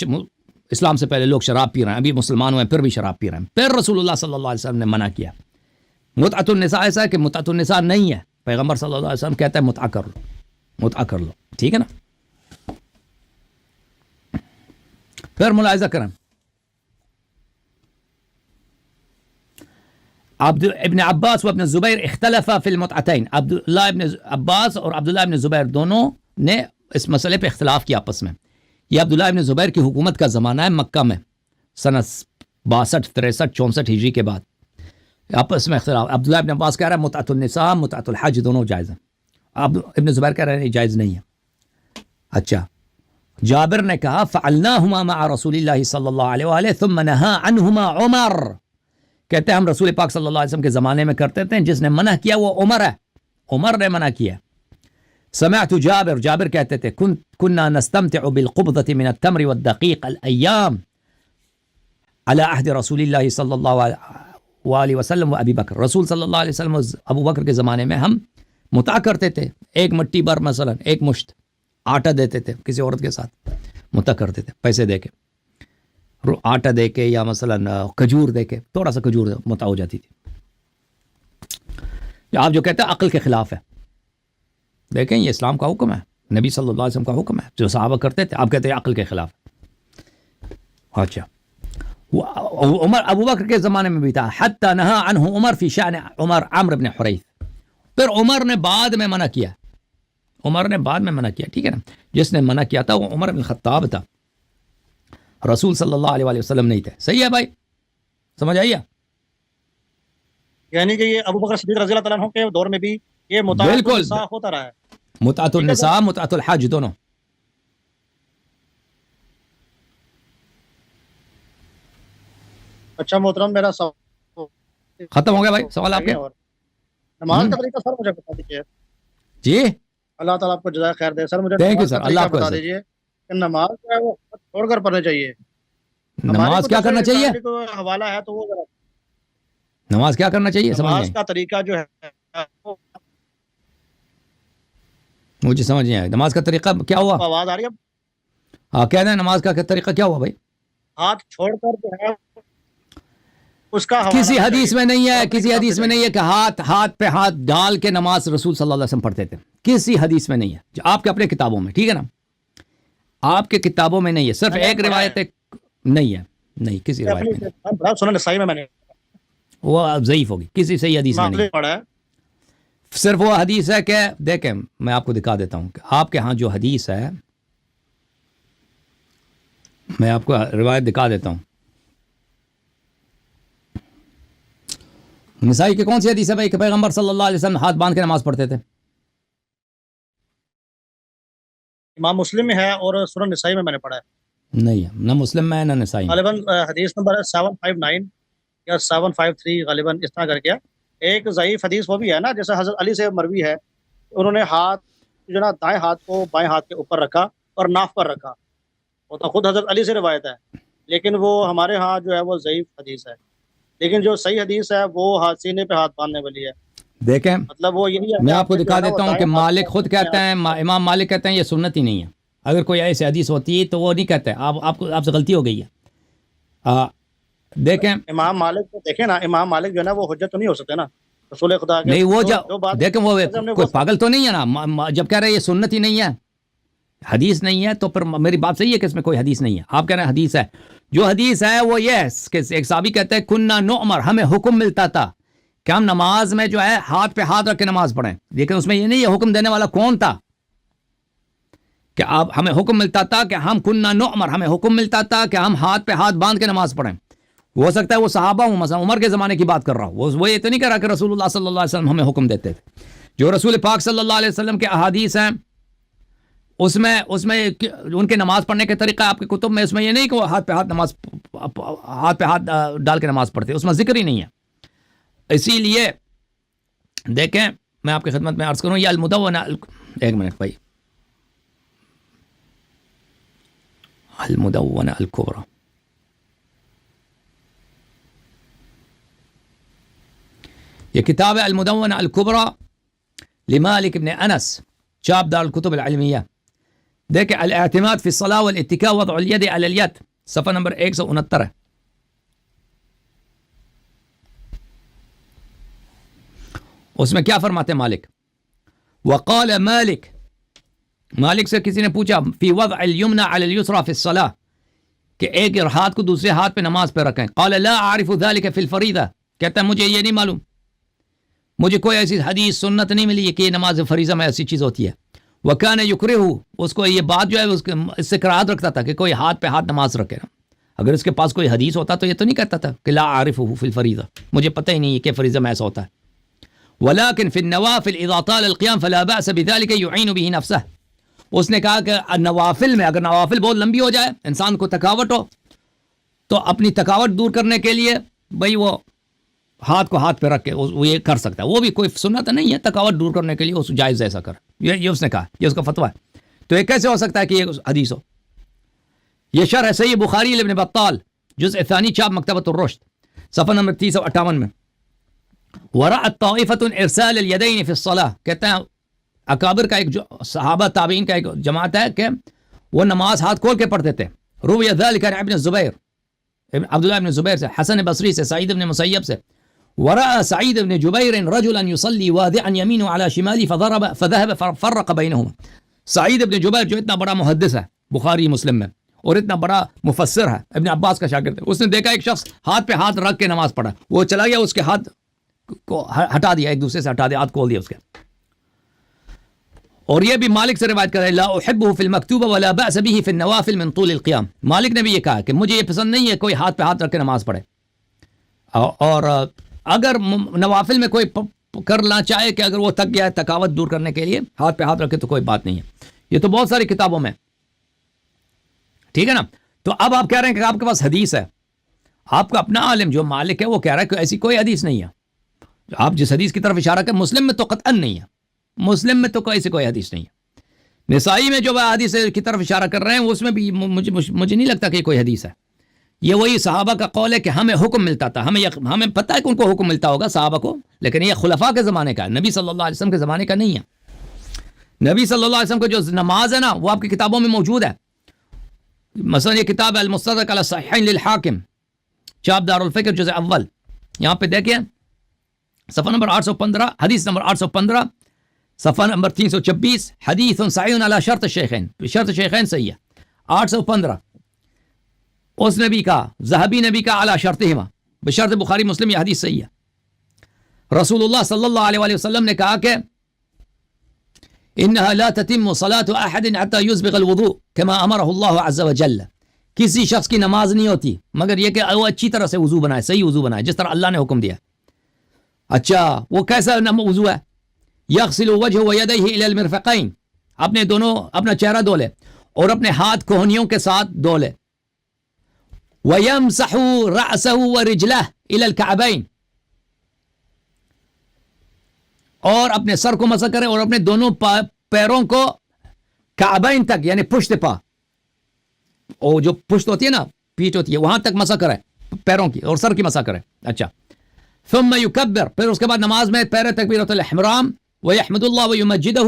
اسلام سے پہلے لوگ شراب پی رہے ہیں، ابھی مسلمان ہوئے پھر بھی شراب پی رہے ہیں، پھر رسول اللہ صلی اللہ علیہ وسلم نے منع کیا. متعۃ النساء ایسا ہے کہ متعۃ النساء نہیں ہے، پیغمبر صلی اللہ علیہ وسلم کہتا ہے متعہ کر لو. ٹھیک ہے نا؟ پھر ملاحظہ کریں، ابن عباس و ابن زبیر اختلفا فی المتعتین، عبداللہ ابن عباس اور عبداللہ ابن زبیر دونوں نے اس مسئلے پہ اختلاف کیا آپس میں. یہ عبداللہ ابن زبیر کی حکومت کا زمانہ ہے مکہ میں، سنہ 62 63 64 ہجری کے بعد. آپس میں اختلاف. عبداللہ ابن عباس کہہ رہا ہے متعۃ النساء متعۃ الحج دونوں جائز ہیں. ابن زبیر کہہ رہے ہیں جائز نہیں ہے. اچھا، جابر نے کہا فعلناہما مع رسول اللہ صلی اللہ علیہ وآلہ ثم نہا عنہما عمر، کہتے ہیں ہم رسول پاک صلی اللہ علیہ وسلم کے زمانے میں کرتے تھے, جس نے منع کیا وہ عمر ہے, عمر نے منع کیا. سمعت جابر, جابر کہتے تھے كنا نستمتع بالقبضة من التمر والدقيق الأيام على عهد رسول الله صلی اللہ علیہ وسلم و ابی بکر, رسول صلی اللہ علیہ وسلم و ابو بکر کے زمانے میں ہم متع کرتے تھے, ایک مٹی بھر مثلا ایک مشت آٹا دیتے تھے کسی عورت کے ساتھ, متع کرتے تھے پیسے دے کے, آٹا دے کے یا مثلا کھجور دے کے, تھوڑا سا کھجور متع ہو جاتی تھی. آپ جو کہتے ہیں عقل کے خلاف ہے, دیکھیں یہ اسلام کا حکم ہے, نبی صلی اللہ علیہ وسلم کا حکم ہے, جو صحابہ کرتے تھے, آپ کہتے ہیں عقل کے خلاف. اچھا عمر ابو بکر کے زمانے میں بھی تھا. حتی نہا عنہ عمر فی شأن عمر عمرو بن حریث, پھر عمر نے بعد میں منع کیا, عمر نے بعد میں منع کیا, ٹھیک ہے نا. جس نے منع کیا تھا وہ عمر بن خطاب تھا, رسول صلی اللہ علیہ وسلم نہیں تھے. صحیح ہے بھائی, سمجھ آئیے؟ یعنی کہ یہ ابو بکر صدیق رضی اللہ تعالیٰ عنہ کے دور میں بھی یہ متعۃ النساء ہوتا رہا ہے, متعۃ النساء متعۃ الحج دونوں. اچھا محترم, میرا سوال ختم ہو گیا بھائی سوال آپ کے. نماز کا طریقہ سر مجھے بتا دیجیے. جی اللہ تعالیٰ آپ کو جزائے خیر دے. سر مجھے تھینک یو نماز سر, کا اللہ طریقہ آپ کو بتا دیجیے کہ نماز جو ہے وہ چھوڑ کر پڑھنی چاہیے. نماز کیا کرنا چاہیے, حوالہ ہے تو وہ ذرا نماز کیا کرنا چاہیے سمجھ نماز نہیں, کا طریقہ جو ہے مجھے سمجھ نہیں آیا نماز کا طریقہ کیا ہوا. آواز آ رہی ہے؟ ہاں کہہ دیں نماز کا طریقہ کیا ہوا بھائی. ہاتھ چھوڑ کر جو ہے اس کا حوالہ کسی حدیث میں نہیں ہے, کسی حدیث میں نہیں ہے ہے. کہ ہاتھ پہ ہاتھ ڈال کے نماز رسول صلی اللہ علیہ وسلم پڑھتے تھے, کسی حدیث میں نہیں ہے. جو آپ کے اپنے کتابوں میں, ٹھیک ہے نا, آپ کے کتابوں میں نہیں ہے, صرف ایک روایت نہیں ہے, نہیں کسی روایت میں نہیں. سنن نسائی میں نے وہ ضعیف ہوگی, کسی صحیح حدیث میں نہیں. پڑھا ہے. صرف وہ حدیث ہے کہ دیکھیں میں آپ کو دکھا دیتا ہوں کہ آپ کے ہاں جو حدیث ہے, میں آپ کو روایت دکھا دیتا ہوں. نسائی کی کون سی حدیث ہے بھائی کہ پیغمبر صلی اللہ علیہ وسلم ہاتھ باندھ کے نماز پڑھتے تھے؟ امام مسلم میں ہے اور سنن نسائی میں نے پڑھا ہے. نہیں ہے, نہ مسلم میں نہ نسائی میں. غالباً حدیث نمبر 759 یا 753 غالباً اس طرح کر کے ایک ضعیف حدیث وہ بھی ہے نا, جیسے حضرت علی سے مروی ہے, انہوں نے ہاتھ جو نا دائیں ہاتھ کو بائیں ہاتھ کے اوپر رکھا اور ناف پر رکھا. وہ تو خود حضرت علی سے روایت ہے, لیکن وہ ہمارے ہاں جو ہے وہ ضعیف حدیث ہے. لیکن جو صحیح حدیث ہے وہ سینے پہ ہاتھ باندھنے والی ہے. دیکھیں مطلب وہ یہی ہے, میں آپ کو دکھا دیتا ہوں کہ مالک خود کہتے ہیں, امام مالک کہتے ہیں یہ سنت ہی نہیں ہے. اگر کوئی ایسی حدیث ہوتی ہے تو وہ نہیں کہتے, آپ سے غلطی ہو گئی ہے. دیکھیں امام مالک کو دیکھیں نا, امام مالک جو ہے نا وہ حجت تو نہیں ہو سکتے نا رسول خدا کے. نہیں وہ جو بات دیکھیں وہ کوئی پاگل تو نہیں ہے نا, جب کہہ رہے ہیں یہ سنت ہی نہیں ہے, حدیث نہیں ہے, تو پھر میری بات صحیح ہے کہ اس میں کوئی حدیث نہیں ہے. آپ کہہ رہے ہیں حدیث ہے, جو حدیث ہے وہ یہ ہے کہ ایک صحابی کہتے ہیں کننا نؤمر, ہمیں حکم ملتا تھا کہ ہم نماز میں جو ہے ہاتھ پہ ہاتھ رکھ کے نماز پڑھیں. لیکن اس میں یہ نہیں ہے حکم دینے والا کون تھا, کہ آپ ہمیں حکم ملتا تھا کہ ہم کننا نؤمر, ہمیں حکم ملتا تھا کہ ہم ہاتھ پہ ہاتھ باندھ کے نماز پڑھیں. ہو سکتا ہے وہ صحابہ ہوں, مثلا عمر کے زمانے کی بات کر رہا ہوں, وہ یہ تو نہیں کہہ رہا کہ رسول اللہ صلی اللہ علیہ وسلم ہمیں حکم دیتے تھے. جو رسول پاک صلی اللہ علیہ وسلم کے احادیث ہیں اس میں ان کے نماز پڑھنے کے طریقہ آپ کے کتب میں, اس میں یہ نہیں کہ وہ ہاتھ پہ ہاتھ ڈال کے نماز پڑھتے, اس میں ذکر ہی نہیں ہے. اسی لیے دیکھیں میں آپ کی خدمت میں عرض کروں, یہ المدونہ, ایک منٹ بھائی, المدونہ الکبریٰ, یہ کتاب ہے المدونہ الکبریٰ لمالک ابن انس, چاپ دار الکتب العلمیہ. دیکھیں الاعتماد فی الصلاة والاتکاء وضع الید علی الید, صفحہ نمبر 169 ہے. اس میں کیا فرماتے ہیں مالک, وقال مالک, مالک سے کسی نے پوچھا فی وضع الیمنى علی الیسرى فی الصلاة, کہ ایک ہاتھ کو دوسرے ہاتھ پہ نماز پہ رکھیں. قال لا اعرف ذلك فی الفریضہ, کہتا ہے مجھے یہ نہیں معلوم, مجھے کوئی ایسی حدیث سنت نہیں ملی کہ یہ نماز فریضہ میں ایسی چیز ہوتی ہے. وَكَانَ يُكْرِهُ, اس کو یہ بات جو ہے اس سے کراہت رکھتا تھا کہ کوئی ہاتھ پہ ہاتھ نماز رکھے نا. اگر اس کے پاس کوئی حدیث ہوتا تو یہ تو نہیں کہتا تھا کہ لا عارفه فی الفریضہ, مجھے پتہ ہی نہیں کہ فریضہ میں ایسا ہوتا ہے. وَلَكِنْ فِي النَّوَافِلِ إِذَا طَالَ الْقِيَامُ فَلَا بَأْسَ بِذَلِكَ يُعِينُ بِهِ نَفْسَهُ. اس نے کہا کہ نوافل میں اگر نوافل بہت لمبی ہو جائے, انسان کو تھکاوٹ ہو, تو اپنی تھکاوٹ دور کرنے کے لیے بھئی وہ ہاتھ کو ہاتھ پہ رکھ کے وہ یہ کر سکتا ہے، وہ بھی کوئی سنت نہیں ہے، تکاوٹ دور کرنے کے لیے اس جائز ایسا کر، یہ اس نے کہا، یہ اس کا فتویٰ ہے۔ تو یہ کیسے ہو سکتا ہے کہ یہ حدیث ہو؟ یہ شرح صحیح بخاری ابن بطال جزء ثانی چاپ مکتبۃ الرشد صفحہ نمبر 358 میں، ورأت طائفة ارسال الیدین فی الصلاۃ، کہتے ہیں اکابر کا ایک جو صحابہ تابعین کا ایک جماعت ہے کہ وہ نماز ہاتھ کھول کے پڑھتے تھے۔ روی ذلك عن ابن الزبیر، عبداللہ ابن زبیر سے، حسن بصری سے، سعید ابن مسیب سے۔ ورأى سعید ابن جبیر رجلا يصلي واضعا يمينه على شماله فذهب فرق بينهما۔ سعید ابن جبیر جو اتنا بڑا محدث ہے بخاری مسلم میں اور اتنا بڑا مفسر ہے، ابن عباس کا شاگرد ہے، اس نے دیکھا ایک شخص ہاتھ پہ ہاتھ رکھ کے نماز پڑھا، وہ چلا گیا اس کے ہاتھ کو ہٹا دیا، ایک دوسرے سے ہٹا دیا، ہاتھ کھول دیا اس کے۔ اور یہ بھی مالک سے روایت کر رہے، لا احبه في المكتوبه ولا باس به في النوافل من طول القيام۔ مالک نے بھی یہ کہا کہ مجھے یہ پسند نہیں ہے کوئی ہاتھ پہ ہاتھ رکھ کے نماز پڑھے، اور اگر نوافل میں کوئی کرنا چاہے کہ اگر وہ تک گیا ہے تکاوت دور کرنے کے لیے ہاتھ پہ ہاتھ رکھے تو کوئی بات نہیں ہے۔ یہ تو بہت ساری کتابوں میں، ٹھیک ہے نا۔ تو اب آپ کہہ رہے ہیں کہ آپ کے پاس حدیث ہے، آپ کا اپنا عالم جو مالک ہے وہ کہہ رہا ہے کہ ایسی کوئی حدیث نہیں ہے۔ آپ جس حدیث کی طرف اشارہ کریں مسلم میں تو قطعاً نہیں ہے، مسلم میں تو کوئی حدیث نہیں ہے۔ نسائی میں جو حدیث کی طرف اشارہ کر رہے ہیں اس میں بھی مجھے نہیں لگتا کہ کوئی حدیث ہے۔ یہ وہی صحابہ کا قول ہے کہ ہمیں حکم ملتا تھا، ہمیں پتہ ہے کہ ان کو حکم ملتا ہوگا صحابہ کو، لیکن یہ خلفاء کے زمانے کا ہے، نبی صلی اللہ علیہ وسلم کے زمانے کا نہیں ہے۔ نبی صلی اللہ علیہ وسلم کو جو نماز ہے نا وہ آپ کی کتابوں میں موجود ہے، مثلا یہ کتاب المستدرک علی الصحیحین للحاکم چاپ دار الفکر جزء اول، یہاں پہ دیکھیں صفحہ نمبر 815، حدیث نمبر 815، صفحہ نمبر 326، حدیث صحیح علی شرط الشیخین، شرط شیخین صحیح ہے۔ 815 اس نے بھی کہا، ذہبی نے بھی کہا علی شرطہما، بشرط بخاری مسلم، یہ حدیث صحیح ہے۔ رسول اللہ صلی اللہ علیہ وسلم نے کہا کہ انہا لا تتم صلاة احد حتى يسبغ الوضوء كما امرہ اللہ عز وجل، کسی شخص کی نماز نہیں ہوتی مگر یہ کہ وہ اچھی طرح سے وضو بنائے، صحیح وضو بنائے جس طرح اللہ نے حکم دیا۔ اچھا وہ کیسا وضو ہے؟ یغسل وجهه ویدیہ الى المرفقین، اپنے دونوں اپنا چہرہ دھو لے اور اپنے ہاتھ کوہنیوں کے ساتھ دھو لے، ویمسح رأسه ورجلہ الى الكعبین، اور اپنے سر کو مسح کرے اور اپنے دونوں پیروں کو کعبین تک یعنی پشت پا، اور جو پشت ہوتی ہے نا پیٹھ ہوتی ہے وہاں تک مسح کرے پیروں کی اور سر کی مسح کرے۔ اچھا ثم یکبر، پھر اس کے بعد نماز میں پہلے تکبیرۃ الاحرام، ویحمد اللہ ویمجدہ،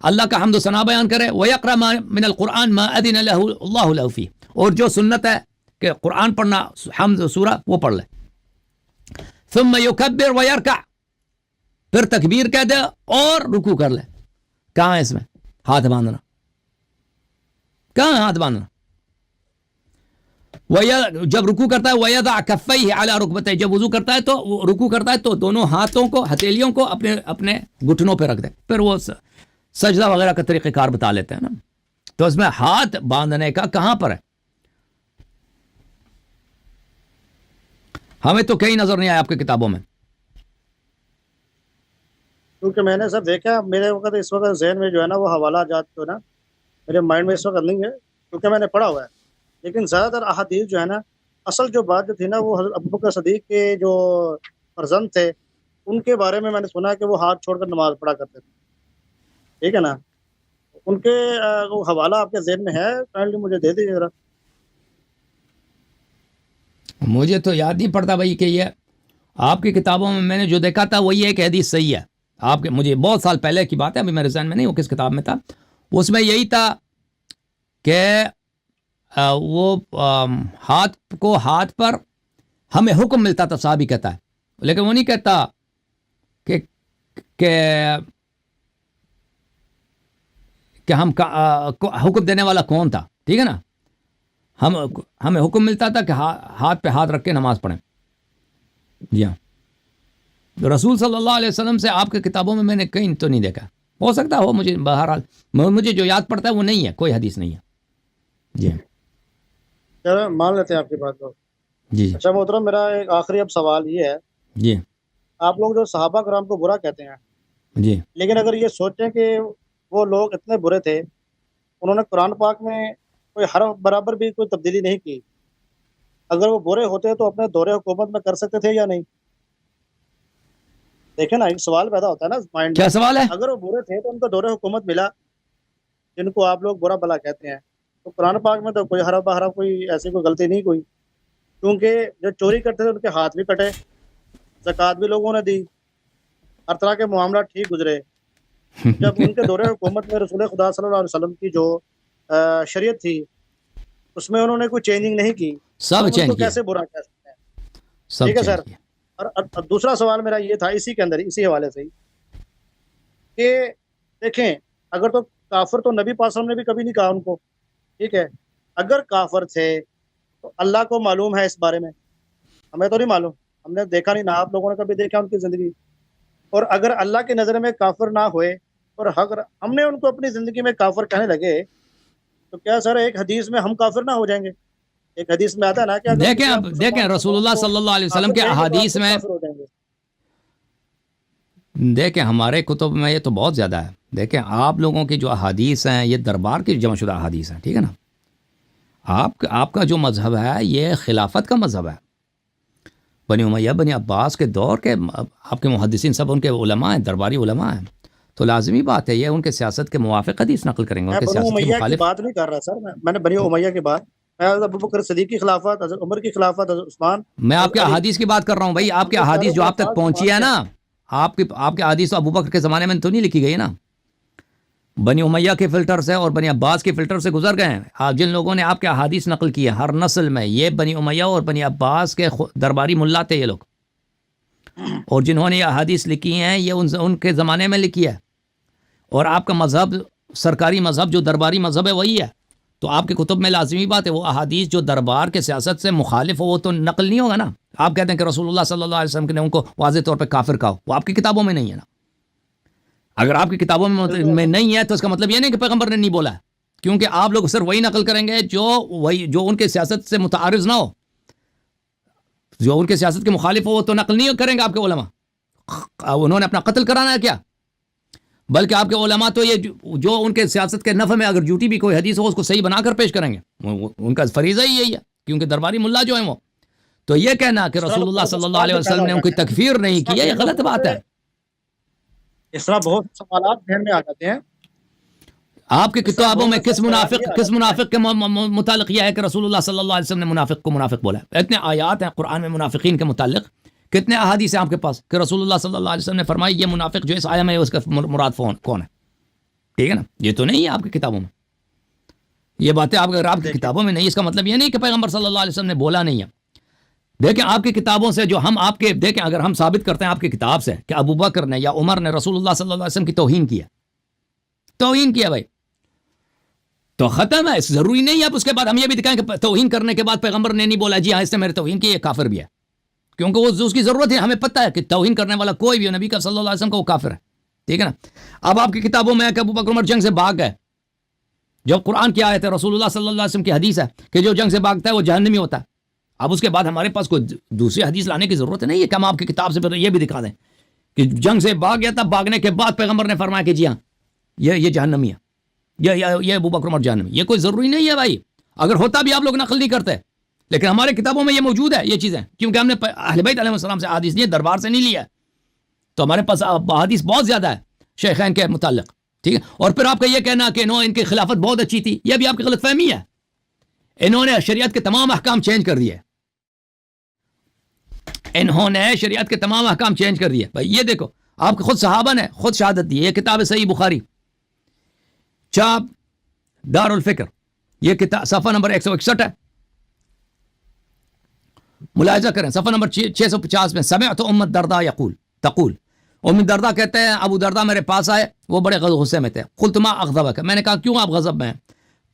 اللہ کا حمد و ثنا بیان کرے، ویقرأ من القرآن ما اذن له اللہ له فیہ، اور جو سنت ہے کہ قرآن پڑھنا حمد سورہ وہ پڑھ لے۔ ثم یکبر ویرکع، پھر تکبیر کہہ دے اور رکوع کر لے۔ کہاں ہے اس میں ہاتھ باندھنا؟ کہاں ہے ہاتھ باندھنا؟ جب رکوع کرتا ہے وَيَضَعْ كَفَّيْهِ عَلَى رُكْبَتَيْهِ، جب وضو کرتا ہے تو رکوع کرتا ہے تو دونوں ہاتھوں کو ہتھیلیوں کو اپنے گھٹنوں پہ رکھ دے، پھر وہ سجدہ وغیرہ کا طریقہ کار بتا لیتے ہیں نا۔ تو اس میں ہاتھ باندھنے کا کہاں پر ہے؟ ہمیں تو کہیں نظر نہیں آیا آپ کی کتابوں میں۔ کیونکہ میں نے سب دیکھا، میرے وقت اس وقت ذہن میں جو ہے نا وہ حوالہ جات جو ہے نا میرے مائنڈ میں اس وقت نہیں ہے، کیونکہ میں نے پڑھا ہوا ہے، لیکن زیادہ تر احادیث جو ہے نا اصل جو بات جو تھی نا وہ حضرت ابوبکر صدیق کے جو فرزند تھے ان کے بارے میں نے سنا کہ وہ ہاتھ چھوڑ کر نماز پڑھا کرتے تھے، ٹھیک ہے نا۔ ان کے وہ حوالہ آپ کے ذہن میں ہے؟ کائنڈلی مجھے دے دیجیے ذرا۔ مجھے تو یاد نہیں پڑتا بھائی کہ یہ آپ کی کتابوں میں نے جو دیکھا تھا وہی ہے کہ حدیث صحیح ہے۔ آپ کے مجھے بہت سال پہلے کی بات ہے، ابھی میرے ذہن میں نہیں وہ کس کتاب میں تھا، اس میں یہی تھا کہ وہ ہاتھ کو ہاتھ پر ہمیں حکم ملتا تھا، صحابی کہتا ہے، لیکن وہ نہیں کہتا کہ ہم حکم دینے والا کون تھا، ٹھیک ہے نا۔ ہمیں حکم ملتا تھا کہ ہاتھ پہ ہاتھ رکھ کے نماز پڑھیں۔ جی ہاں، رسول صلی اللہ علیہ وسلم سے آپ کے کتابوں میں نے کہیں تو نہیں دیکھا، ہو سکتا ہو، مجھے بہرحال مجھے جو یاد پڑتا ہے وہ نہیں ہے، کوئی حدیث نہیں ہے۔ جی چلو مان لیتے ہیں آپ کی بات کو۔ جی اچھا محترم، میرا ایک آخری اب سوال یہ ہے، جی آپ لوگ جو صحابہ کرام کو برا کہتے ہیں، جی لیکن اگر یہ سوچیں کہ وہ لوگ اتنے برے تھے، انہوں نے قرآن پاک میں کوئی حرف برابر بھی کوئی تبدیلی نہیں کی، اگر وہ برے ہوتے تو اپنے دور حکومت میں کر سکتے تھے یا نہیں؟ دیکھیں نا ایک سوال پیدا ہوتا ہے نا مائنڈ کیا میں، سوال ہے؟ اگر وہ برے تھے تو ان کو دور حکومت ملا جن کو آپ لوگ برا بلا کہتے ہیں، تو قرآن پاک میں تو کوئی ہرا بہرا کوئی ایسی کوئی غلطی نہیں کوئی، کیونکہ جو چوری کرتے تھے ان کے ہاتھ بھی کٹے، زکوٰۃ بھی لوگوں نے دی، ہر طرح کے معاملات ٹھیک گزرے۔ جب ان کے دور حکومت میں رسول خدا صلی اللہ علیہ وسلم کی جو شریعت تھی اس میں انہوں نے کوئی چینجنگ نہیں کی، سب تو ان کو چینج کیا، کیسے برا کہہ سکتے ہیں؟ سب ٹھیک ہے چینج سر۔ کیا. اور دوسرا سوال میرا یہ تھا اسی کے اندر، اسی حوالے سے ہی، کہ دیکھیں اگر تو کافر تو نبی پاک صلی اللہ علیہ وسلم نے بھی کبھی نہیں کہا ان کو، ٹھیک ہے، اگر کافر تھے تو اللہ کو معلوم ہے اس بارے میں، ہمیں تو نہیں معلوم، ہم نے دیکھا نہیں، نہ آپ لوگوں نے کبھی دیکھا ان کی زندگی، اور اگر اللہ کی نظر میں کافر نہ ہوئے اور اگر ہم نے ان کو اپنی زندگی میں کافر کہنے لگے تو کیا سر ایک حدیث میں ہم کافر نہ ہو جائیں گے؟ ایک حدیث میں آتا ہے نا کہ اگر دیکھیں کسی آپ اب دیکھیں مسلمان رسول نوجوان اللہ کو صلی اللہ علیہ وسلم کافر کے کہیں گے تو آپ احادیث خود میں، کافر ہو جائیں گے۔ دیکھیں ہمارے کتب میں یہ تو بہت زیادہ ہے. دیکھیں آپ لوگوں کی جو احادیث ہیں یہ دربار کی جمع شدہ احادیث ہیں، ٹھیک ہے نا. آپ کا جو مذہب ہے یہ خلافت کا مذہب ہے. بنی امیہ بنی عباس کے دور کے آپ کے محدثین سب ان کے علماء ہیں، درباری علماء ہیں، تو لازمی بات ہے یہ ان کے سیاست کے موافق حدیث نقل کریں گے، ان میں کے بنو سیاست کے امیہ کی مخالف. بات نہیں کر رہا سر، میں نے بنی امیہ کی بات، میں حضرت ابوبکر صدیق کی خلافت، حضرت عمر کی خلافت، حضرت عثمان، میں آپ حضرت کے علی، احادیث کی بات کر رہا ہوں بھائی. آپ ہم کے نے چاروں احادیث جو آپ خلفاء تک کو پہنچی ہے مانتے ہیں۔ نا، آپ کے احادیث تو ابوبکر کے زمانے میں تو نہیں لکھی گئی نا، بنی امیہ کے فلٹر سے اور بنی عباس کے فلٹر سے گزر گئے ہیں. جن لوگوں نے آپ کے احادیث نقل کی ہے ہر نسل میں، یہ بنی امیہ اور بنی عباس کے درباری ملا تھے یہ لوگ، اور جنہوں نے یہ احادیث لکھی ہیں یہ ان کے زمانے میں لکھی ہے. اور آپ کا مذہب سرکاری مذہب جو درباری مذہب ہے وہی ہے، تو آپ کے کتب میں لازمی بات ہے وہ احادیث جو دربار کے سیاست سے مخالف ہو وہ تو نقل نہیں ہوگا نا. آپ کہتے ہیں کہ رسول اللہ صلی اللہ علیہ وسلم نے ان کو واضح طور پہ کافر کہا، وہ آپ کی کتابوں میں نہیں ہے نا. اگر آپ کی کتابوں میں نہیں ہے تو اس کا مطلب یہ نہیں کہ پیغمبر نے نہیں بولا ہے، کیونکہ آپ لوگ صرف وہی نقل کریں گے جو ان کے سیاست سے متعارض نہ ہو، جو ان کے سیاست کے مخالف ہو وہ تو نقل نہیں کریں گے آپ کے علماء. انہوں نے اپنا قتل کرانا ہے کیا؟ بلکہ آپ کے علماء تو یہ جو ان کے سیاست کے نفع میں اگر جھوٹی بھی کوئی حدیث ہو اس کو صحیح بنا کر پیش کریں گے، ان کا فریضہ ہی یہی ہے، کیونکہ درباری ملا جو ہیں وہ. تو یہ کہنا کہ رسول اللہ صلی اللہ علیہ وسلم نے ان کی تکفیر نہیں کی ہے یہ غلط بات ہے. اس طرح بہت سوالات ذہن میں آ جاتے ہیں. آپ کی کتابوں میں کس منافق کے متعلق یہ ہے کہ رسول اللہ صلی اللہ علیہ وسلم نے منافق کو منافق بولا ہے؟ اتنے آیات ہیں قرآن میں منافقین کے متعلق، کتنے احادیث ہیں آپ کے پاس کہ رسول اللہ صلی اللہ علیہ وسلم نے فرمائی یہ منافق جو اس آیا میں اس کا مراد کون ہے؟ ٹھیک ہے نا، یہ تو نہیں ہے آپ کی کتابوں میں. یہ باتیں اگر آپ کی کتابوں میں نہیں اس کا مطلب یہ نہیں کہ پیغمبر صلی اللہ علیہ وسلم نے بولا نہیں ہے. دیکھیں آپ کی کتابوں سے جو ہم آپ کے دیکھیں اگر ہم ثابت کرتے ہیں آپ کی کتاب سے کہ ابو بکر نے یا عمر نے رسول اللہ صلی اللہ علیہ وسلم کی توہین کیا بھائی، تو ختم ہے. ضروری نہیں ہے اب اس کے بعد ہم یہ بھی دکھائیں کہ توہین کرنے کے بعد پیغمبر نے نہیں بولا جی ہاں اس نے میرے توہین کی، یہ کافر بھی ہے، کیونکہ وہ اس کی ضرورت ہے. ہمیں پتہ ہے کہ توہین کرنے والا کوئی بھی نبی کا صلی اللہ علیہ وسلم کا وہ کافر ہے، ٹھیک ہے نا. اب آپ کی کتابوں میں ہے کہ ابو بکر عمر جنگ سے بھاگ گئے، جب قرآن کی آیت ہے رسول اللہ صلی اللہ علیہ وسلم کی حدیث ہے کہ جو جنگ سے بھاگتا ہے وہ جہنمی ہوتا ہے. اب اس کے بعد ہمارے پاس کوئی دوسری حدیث لانے کی ضرورت نہیں ہے کہ ہم آپ کی کتاب سے یہ بھی دکھا دیں کہ جنگ سے بھاگ گیا تھا، بھاگنے کے بعد پیغمبر نے فرمایا کہ جی ہاں یہ جہنمی ہے، یہ ابو بکر عمر جہنمی. یہ کوئی ضروری نہیں ہے بھائی، اگر ہوتا بھی آپ لوگ نقل نہیں کرتے، لیکن ہمارے کتابوں میں یہ موجود ہے یہ چیزیں، کیونکہ ہم نے اہل بیت علیہ السلام سے حدیث لی ہے، دربار سے نہیں لیا ہے. تو ہمارے پاس حدیث بہت زیادہ ہے شیخین کے متعلق، ٹھیک ہے. اور پھر آپ کا یہ کہنا کہ ان کی خلافت بہت اچھی تھی، یہ بھی آپ کی غلط فہمی ہے. انہوں نے شریعت کے تمام احکام چینج کر دیے، بھائی یہ دیکھو آپ کے خود صحابہ نے خود شہادت دی. یہ کتاب صحیح بخاری چاپ دار الفکر، یہ کتاب صفحہ نمبر 161 ہے، ملاحظہ کریں صفحہ نمبر 650 میں. سمعت ام الدرداء تقول، ام الدرداء کہتے ہیں ابو درداء میرے پاس آئے، وہ بڑے غصے میں تھے. قلت ما اغضبک، میں نے کہا کیوں آپ غضب میں ہیں؟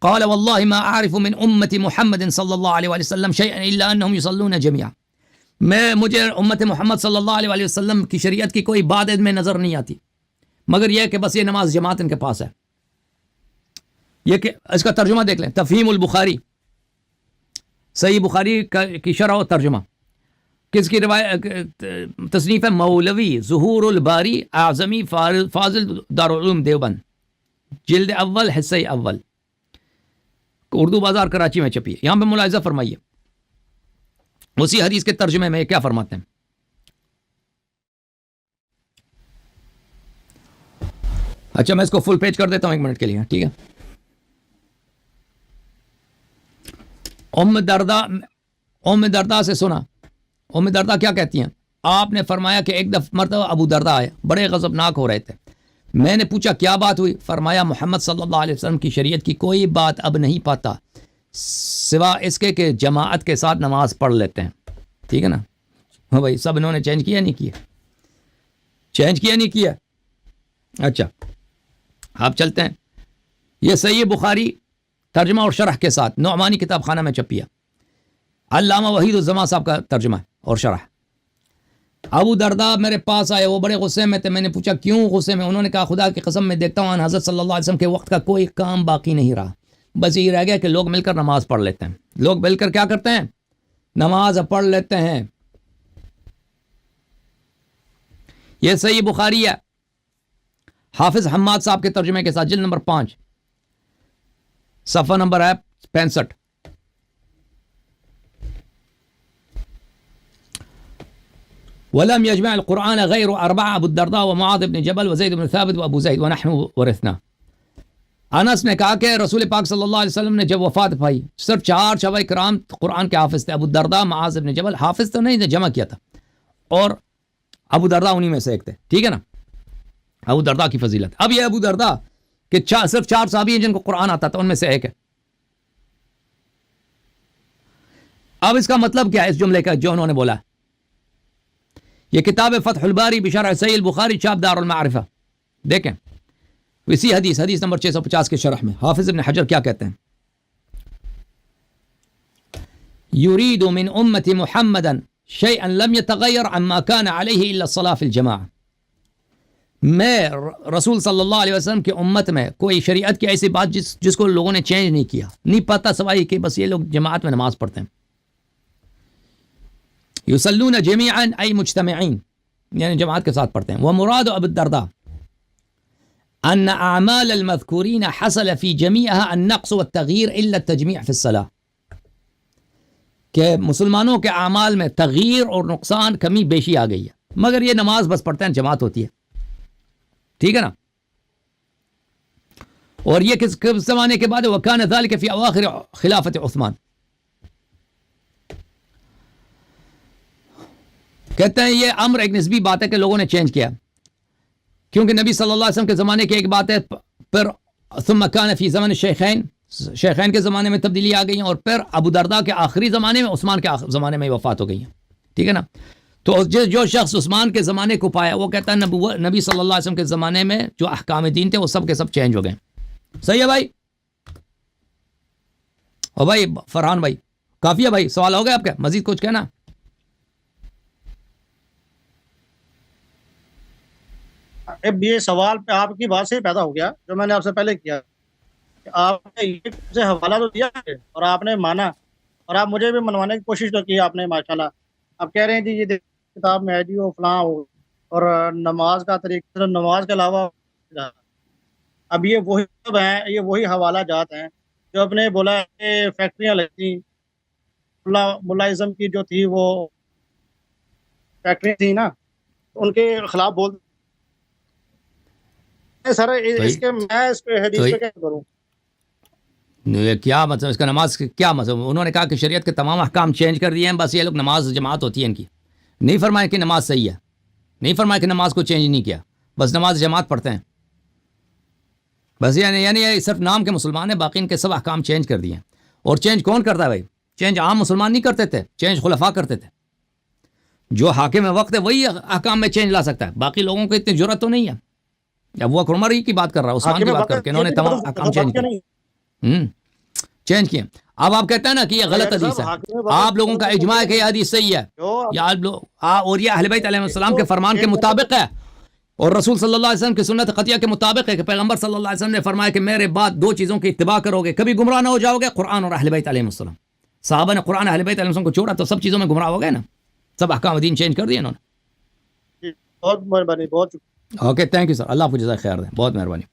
قال والله ما اعرف من امت محمد صلی اللہ علیہ وسلم شیئا الا انهم يصلون جميعا. مجھے امت محمد صلی اللہ علیہ وسلم کی شریعت کی کوئی بات میں نظر نہیں آتی مگر یہ کہ بس یہ نماز جماعت ان کے پاس ہے. یہ کہ اس کا ترجمہ دیکھ لیں، تفہیم البخاری، صحیح بخاری کی شرح و ترجمہ، کس کی روایت تصنیف ہے؟ مولوی ظہور الباری اعظمی فاضل دارالعلوم دیوبند، جلد اول حصہ اول، اردو بازار کراچی میں چھپی ہے. یہاں پہ ملاحظہ فرمائیے اسی حدیث کے ترجمے میں کیا فرماتے ہیں. اچھا میں اس کو فل پیج کر دیتا ہوں 1 منٹ کے لیے, ٹھیک ہے. ام دردہ سے سنا, ام دردہ کیا کہتی ہیں, آپ نے فرمایا کہ ایک دفعہ مرتبہ ابو دردہ آئے, بڑے غضبناک ہو رہے تھے. میں نے پوچھا کیا بات ہوئی, فرمایا محمد صلی اللہ علیہ وسلم کی شریعت کی کوئی بات اب نہیں پاتا سوا اس کے کہ جماعت کے ساتھ نماز پڑھ لیتے ہیں. ٹھیک ہے نا, ہاں بھائی سب انہوں نے چینج کیا نہیں کیا, چینج کیا نہیں کیا. اچھا آپ چلتے ہیں, یہ صحیح بخاری ترجمہ اور شرح کے ساتھ نعمانی کتاب خانہ میں چھپیا, علامہ وحید الزمان صاحب کا ترجمہ اور شرح. ابو دردہ میرے پاس آئے, وہ بڑے غصے میں تھے. میں نے پوچھا کیوں غصے میں, انہوں نے کہا خدا کی قسم میں دیکھتا ہوں حضرت صلی اللہ علیہ وسلم کے وقت کا کوئی کام باقی نہیں رہا, بس یہ رہ گیا کہ لوگ مل کر نماز پڑھ لیتے ہیں. لوگ مل کر کیا کرتے ہیں, نماز پڑھ لیتے ہیں. یہ صحیح بخاری ہے حافظ حماد صاحب کے ترجمے کے ساتھ, جلد نمبر 5 صفحہ نمبر ہے 65. ولم يجمع القرآن غير 4 ابو الدرداء ومعاذ بن جبل وزید بن ثابت وابو زید ونحن ورثنا. انس نے کہا کہ رسول پاک صلی اللہ علیہ وسلم نے جب وفات پائی صرف 4 صحابہ کرام قرآن کے حافظ تھے. ابو الدرداء, معاذ بن جبل, حافظ تو نہیں, جمع کیا تھا, اور ابو درداء انہی میں سے ایک تھے. ٹھیک ہے نا, ابو درداء کی فضیلت. اب یہ ابو درداء کہ صرف 4 صحابی ہیں جن کو قرآن آتا تھا, ان میں سے ایک ہے. اب اس کا مطلب کیا ہے اس جملے کا جو انہوں نے بولا. یہ کتاب فتح الباری بشرح صحیح البخاری, چھاپ دار المعرفہ, دیکھیں اسی حدیث نمبر 650 کے شرح میں حافظ ابن حجر کیا کہتے ہیں. یرید من امت محمدا شیئا لم يتغیر عما كان علیہ الا الصلاة فی الجماعہ. میں رسول صلی اللہ علیہ وسلم کی امت میں کوئی شریعت کی ایسی بات جس کو لوگوں نے چینج نہیں کیا, نہیں پتا سوائے کہ بس یہ لوگ جماعت میں نماز پڑھتے ہیں. یصلون جميعا ای مجتمعین, یعنی جماعت کے ساتھ پڑھتے ہیں. ومراد ابو الدرداء ان اعمال المذکورین حصل فی جمیعها النقص والتغییر الا التجمیع فی الصلاة, کہ مسلمانوں کے اعمال میں تغییر اور نقصان کمی بیشی آ گئی ہے, مگر یہ نماز بس پڑھتے ہیں, جماعت ہوتی ہے. ٹھیک ہے نا, اور یہ کس زمانے کے بعد, وکان ذلك فی اواخر خلافت عثمان. کہتے ہیں یہ امر ایک نسبی بات ہے کہ لوگوں نے چینج کیا, کیونکہ نبی صلی اللہ علیہ وسلم کے زمانے کی ایک بات ہے, پھر ثم کان فی زمن الشیخین, شیخین کے زمانے میں تبدیلی آ گئی ہیں, اور پھر ابو درداء کے آخری زمانے میں, عثمان کے زمانے میں وفات ہو گئی ہیں. ٹھیک ہے نا, تو جو شخص عثمان کے زمانے کو پایا وہ کہتا ہے نبی صلی اللہ علیہ وسلم کے زمانے میں جو احکام دین تھے وہ سب کے سب چینج ہو گئے. صحیح ہے بھائی, اور بھائی فرحان بھائی کافی ہے بھائی, سوال ہو گیا آپ کا, مزید کچھ کہنا؟ اب یہ سوال پہ آپ کی بات سے پیدا ہو گیا جو میں نے آپ سے پہلے کیا, کہ آپ نے یہ حوالہ تو دیا ہے اور آپ نے مانا, اور آپ مجھے بھی منوانے کی کوشش تو کی آپ نے ماشاءاللہ. آپ کہہ رہے ہیں جی یہ کتاب میں ہے جی وہ فلاں ہو, اور نماز کا طریقہ نماز کے علاوہ. اب یہ وہی سب ہیں, یہ وہی حوالہ جات ہیں جو آپ نے بولا کہ فیکٹریاں لگتی, ملازم کی جو تھی وہ فیکٹری تھی نا, ان کے خلاف بول سر. اس کے میں اس پہ حدیث پہ کیا کروں؟ کیا مطلب اس کا, نماز کیا مطلب؟ انہوں نے کہا کہ شریعت کے تمام احکام چینج کر دیے ہیں, بس یہ لوگ نماز جماعت ہوتی ہے ان کی. نہیں فرمایا کہ نماز صحیح ہے, نہیں فرمایا کہ نماز کو چینج نہیں کیا, بس نماز جماعت پڑھتے ہیں بس. یعنی صرف نام کے مسلمان ہیں, باقی ان کے سب احکام چینج کر دیے ہیں. اور چینج کون کرتا ہے بھائی؟ چینج عام مسلمان نہیں کرتے تھے, چینج خلفاء کرتے تھے. جو حاکم وقت ہے وہی احکام میں چینج لا سکتا ہے, باقی لوگوں کو اتنی ضرورت تو نہیں ہے. اب وہ عمر ہی کی بات کر رہا ہے, عثمان کی بات کر کے انہوں نے تمام احکام چینج کیے. اب آپ کہتے ہیں نا کہ یہ غلط حدیث ہے, آپ لوگوں کا اجماع ہے کہ یہ حدیث صحیح ہے, یا اور یہ اہل بیت علیہ السلام کے فرمان کے مطابق ہے, اور رسول صلی اللہ علیہ وسلم کی سنت قطعیہ کے مطابق ہے کہ پیغمبر صلی اللہ علیہ وسلم نے فرمایا کہ میرے بعد 2 چیزوں کی اتباع کرو گے, کبھی گمراہ نہ ہو جاؤ گے, قرآن اور اہل بیت علیہ السلام. صحابہ نے قرآن اہل بیت علیہ السلام کو چھوڑا تو سب چیزوں میں گمراہ ہو گئے نا, سب احکام دین چینج کر دیے انہوں نے. بہت مہربانی, بہت اوکے, تھینک یو سر, اللہ آپ کو جزائے خیر دیں, بہت مہربانی.